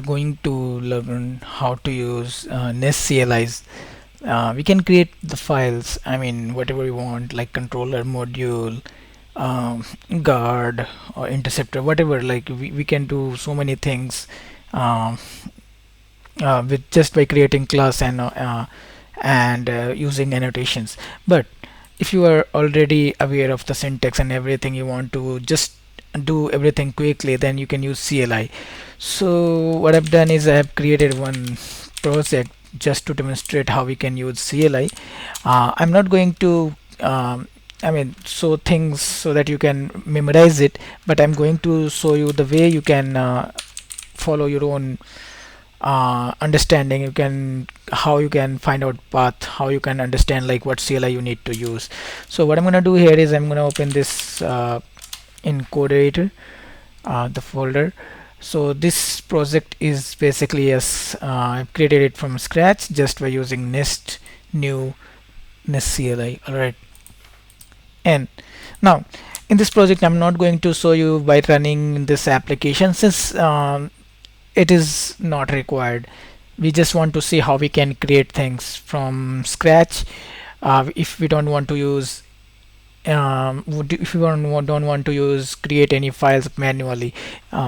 going to learn how to use Nest CLIs. We can create the files, I mean, whatever we want, like controller module, um, guard or interceptor, whatever. Like we can do so many things um, with just by creating class and using annotations. But if you are already aware of the syntax and everything, you want to just do everything quickly, then you can use CLI. So what I've done is I have created one project just to demonstrate how we can use CLI. I'm not going to I mean, show things so that you can memorize it, but I'm going to show you the way you can follow your own understanding. You can how you can find out path, how you can understand like what CLI you need to use. So what I'm gonna do here is I'm gonna open this in code editor, the folder. So this project is basically as I've created it from scratch just by using nest new nest CLI. All right. And now in this project I'm not going to show you by running this application, since it is not required. We just want to see how we can create things from scratch. If we don't want to use if we don't want to use create any files manually,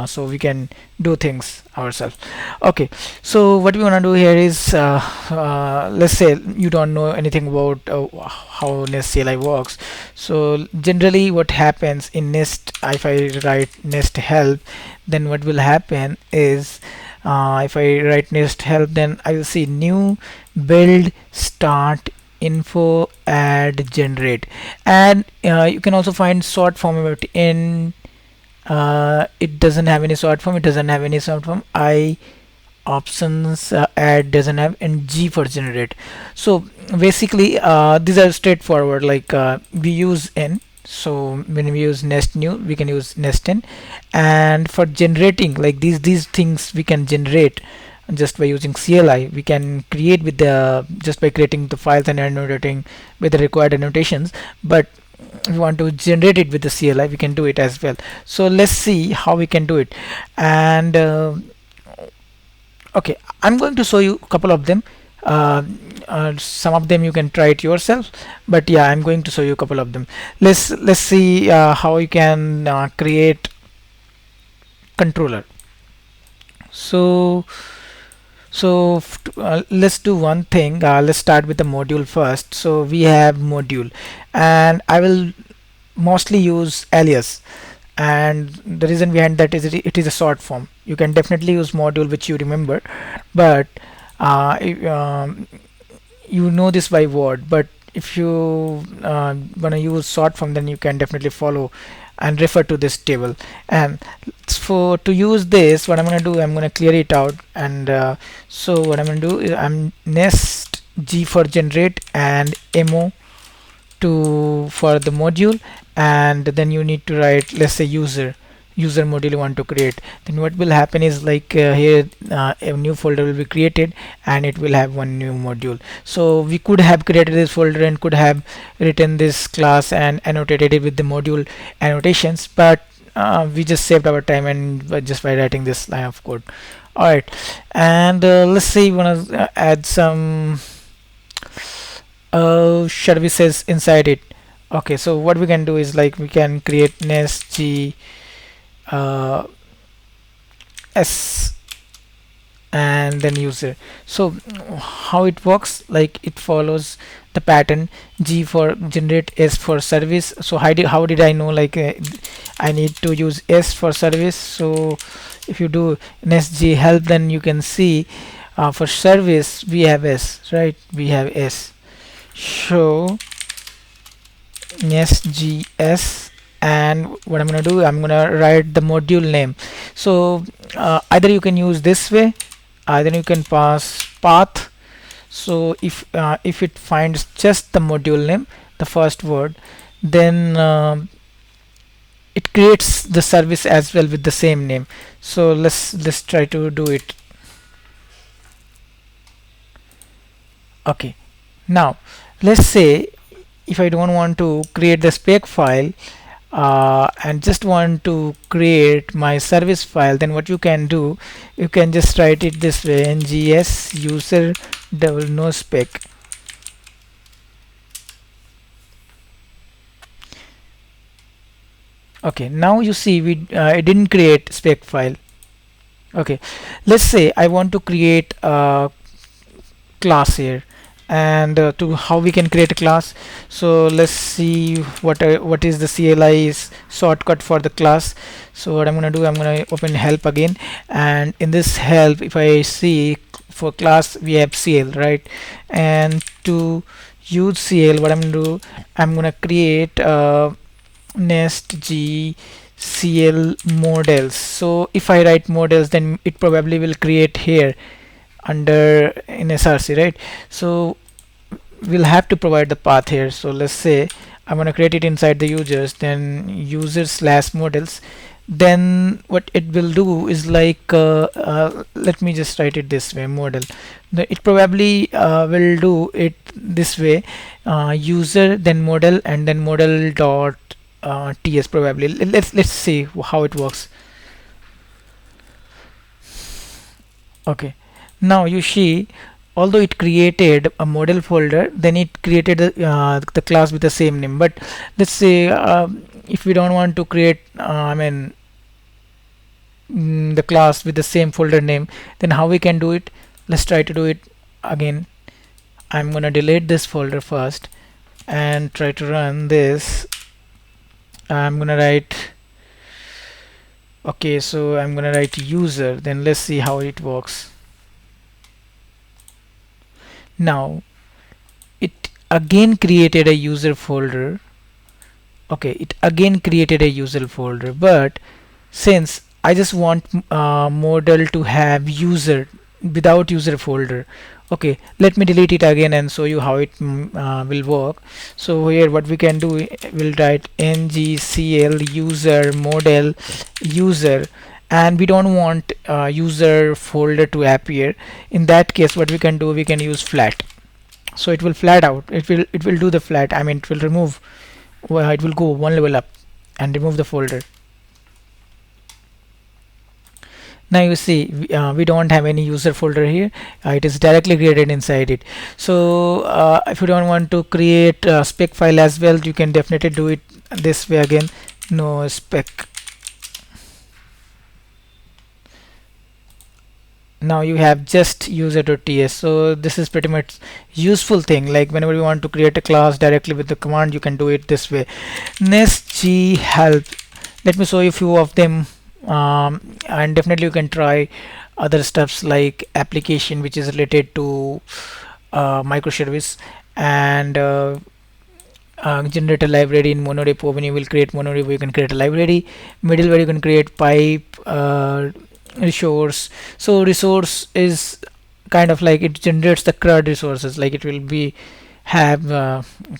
so we can do things ourselves. Okay, so what we want to do here is let's say you don't know anything about how nest CLI works. So generally what happens in nest, if I write nest help, then what will happen is if I write nest help, then I will see new build start info add generate. And you can also find short form about in it doesn't have any short form, it doesn't have any short form. I options add doesn't have, and G for generate. So basically these are straightforward, like we use n. So when we use nest new, we can use nest in. And for generating, like these things we can generate just by using CLI. We can create with the just by creating the files and annotating with the required annotations. But if we want to generate it with the CLI, we can do it as well. So let's see how we can do it. And okay, I'm going to show you a couple of them. Some of them you can try it yourself, but yeah, I'm going to show you a couple of them. Let's see how you can create controller. So let's do one thing. Let's start with the module first. So we have module, and I will mostly use alias. And the reason behind that is it is a short form. You can definitely use module which you remember, but you know this by word. But if you want to use short form, then you can definitely follow and refer to this table. And for to use this, what I'm going to do, I'm going to clear it out. And so what I'm going to do is I'm nest G for generate and mo to for the module. And then you need to write, let's say, user module you want to create. Then what will happen is like here a new folder will be created and it will have one new module. So we could have created this folder and could have written this class and annotated it with the module annotations, but we just saved our time and just by writing this line of code. All right, and let's say you want to add some services inside it. Okay, so what we can do is like we can create nest G uh, s and then user. So how it works, like it follows the pattern G for generate, S for service. So how did I know like I need to use S for service? So if you do nest G help, then you can see for service we have S, right? We have S. So nest G S, and what I'm gonna do, I'm gonna write the module name. So either you can use this way, either you can pass path. So if it finds just the module name, the first word, then it creates the service as well with the same name. So let's try to do it. Okay, now let's say if I don't want to create the spec file, and just want to create my service file, then what you can do, you can just write it this way: ngs user double no spec. Okay, now you see it didn't create spec file. Okay, let's say I want to create a class here, and to how we can create a class. So let's see what is the CLI's shortcut for the class. So what I'm gonna do, I'm gonna open help again, and in this help, if I see for class we have CL, right? And to use CL, what I'm gonna do, I'm gonna create nest g cl models. So if I write models, then it probably will create here under in src, right? So we'll have to provide the path here. So let's say I'm going to create it inside the users, then user slash models. Then what it will do is like let me just write it this way: model. It probably will do it this way: user, then model, and then model dot ts probably. Let's see how it works. Okay, now you see, although it created a model folder, then it created the class with the same name. But let's say if we don't want to create the class with the same folder name, then how we can do it? Let's try to do it again. I'm gonna delete this folder first and try to run this. I'm gonna write, okay, so I'm gonna write user, then let's see how it works. Now it again created a user folder. Okay, it again created a user folder, but since I just want model to have user without user folder, okay, let me delete it again and show you how it will work. So here what we can do, we'll write ngcl user model user, and we don't want user folder to appear. In that case, what we can do, we can use flat. So it will flat out, it will do the flat, I mean it will remove, well, it will go one level up and remove the folder. Now you see we don't have any user folder here. It is directly created inside it. So if you don't want to create a spec file as well, you can definitely do it this way again: no spec. Now you have just user.ts. So this is pretty much useful thing, like whenever you want to create a class directly with the command, you can do it this way. Nest g help, let me show you a few of them, and definitely you can try other stuffs like application which is related to microservice, and generate a library in monorepo. When you will create monorepo, you can create a library. Middleware, you can create pipe, resource. So resource is kind of like it generates the CRUD resources, like it will be have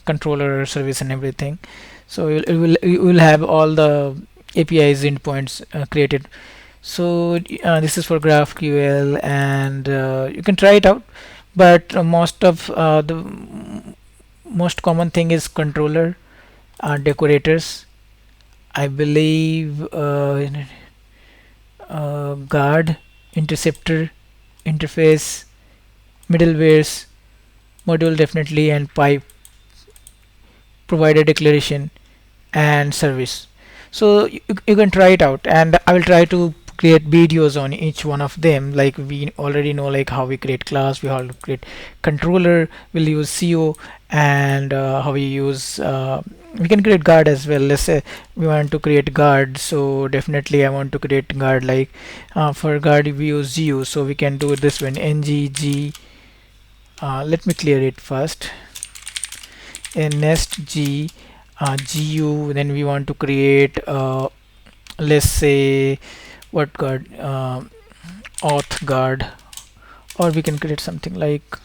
controller service and everything. So you will have all the APIs endpoints created. So this is for GraphQL, and you can try it out. But most of the most common thing is controller, decorators, I believe, guard, interceptor, interface, middlewares, module definitely, and pipe, provider declaration, and service. So you can try it out, and I will try to create videos on each one of them. Like we already know like how we create class, we how to create controller, we'll use CO, and how we use we can create guard as well. Let's say we want to create guard, so definitely I want to create guard, like for guard we use GU, so we can do this one: ngg, let me clear it first, in nest g gu. Then we want to create let's say what guard, auth guard, or we can create something like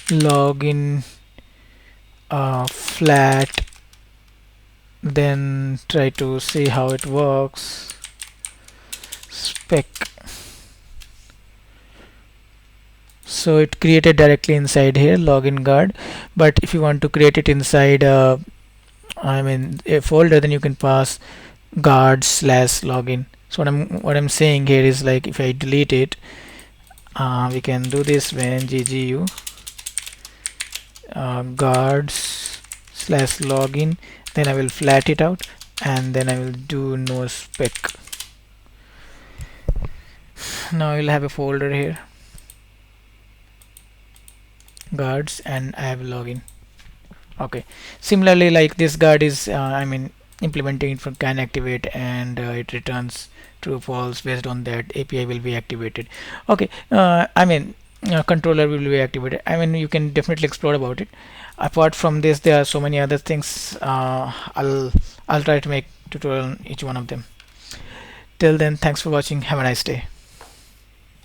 login flat, then try to see how it works. Spec. So it created directly inside here login guard, but if you want to create it inside I mean a folder, then you can pass guard slash login. So what I'm saying here is like if I delete it, we can do this when ggu guards slash login, then I will flat it out, and then I will do no spec. Now I will have a folder here, guards, and I have login. Okay, similarly like this guard is I mean implementing it from can activate, and it returns true false. Based on that, API will be activated. Okay, I mean controller will be activated. I mean you can definitely explore about it. Apart from this, there are so many other things. I'll try to make tutorial on each one of them. Till then, thanks for watching. Have a nice day.